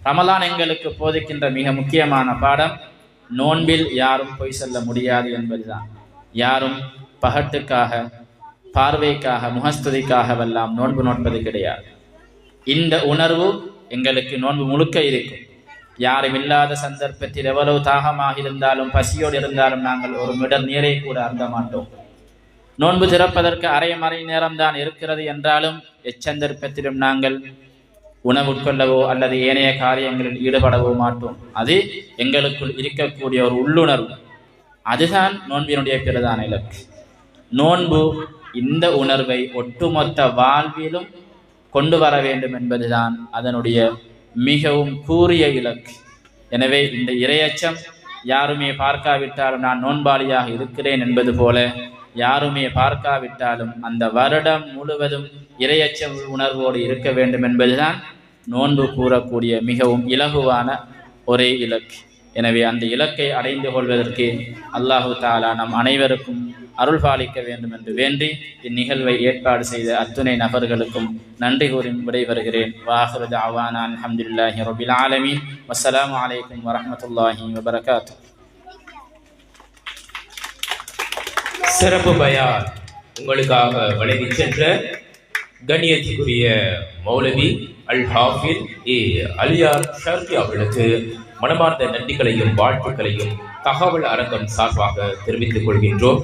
ரமலான் எங்களுக்கு போதிக்கின்ற மிக முக்கியமான பாடம், நோன்பில் யாரும் பொய் சொல்ல முடியாது என்பதுதான். யாரும் பகட்டுக்காக, பார்வைக்காக, முகஸ்துதிக்காகவெல்லாம் நோன்பு நோன்பது கிடையாது. இந்த உணர்வு எங்களுக்கு நோன்பு முழுக்க இருக்கும். யாரும் இல்லாத சந்தர்ப்பத்தில் எவ்வளவு தாகமாக இருந்தாலும் பசியோடு இருந்தாலும் நாங்கள் ஒரு மிடர் நீரை கூட அருந்த மாட்டோம். நோன்பு திறப்பதற்கு அரை நேரம் தான் இருக்கிறது என்றாலும் எச்சந்தர்ப்பத்திலும் நாங்கள் உணவு உட்கொள்ளவோ அல்லது ஏனைய காரியங்களில் ஈடுபடவோ மாட்டோம். அது எங்களுக்குள் இருக்கக்கூடிய ஒரு உள்ளுணர்வு. அதுதான் நோன்பினுடைய பிரதான இலக்கு. நோன்பு இந்த உணர்வை ஒட்டுமொத்த வாழ்விலும் கொண்டு வர வேண்டும் என்பதுதான் அதனுடைய மிகவும் கூரிய இலக்கு. எனவே இந்த இறையச்சம் யாருமே பார்க்காவிட்டாலும் நான் நோன்பாளியாக இருக்கிறேன் என்பது போல, யாருமே பார்க்காவிட்டாலும் அந்த வருடம் முழுவதும் இறையச்ச உணர்வோடு இருக்க வேண்டும் என்பதுதான் நோன்பு கூறக்கூடிய மிகவும் இலகுவான ஒரே இலக்கு. எனவே அந்த இலக்கை அடைந்து கொள்வதற்கு அல்லாஹு தாலா நம் அனைவருக்கும் அருள் பாலிக்க வேண்டும் என்று வேண்டி இந்நிகழ்வை ஏற்பாடு செய்த அத்துணை நபர்களுக்கும் நன்றி கூறி விடைபெறுகிறேன். வாஹிரு தஅவானா அல்ஹம்துலில்லாஹி ரப்பில் ஆலமீன். வஸ்ஸலாமு அலைக்கும் வரஹ்மத்துல்லாஹி வபரகாத்துஹு. சிறப்பு பயான் உங்களுக்காக வழங்கி சென்ற கண்ணியத்துக்குரிய மௌலவி அல் ஹாஃபில் அலியார் ஷர்கி அவர்களுக்கு மனமார்ந்த நன்றிகளையும் வாழ்த்துக்களையும் தகவல் அரங்கம் சார்பாக தெரிவித்துக் கொள்கின்றோம்.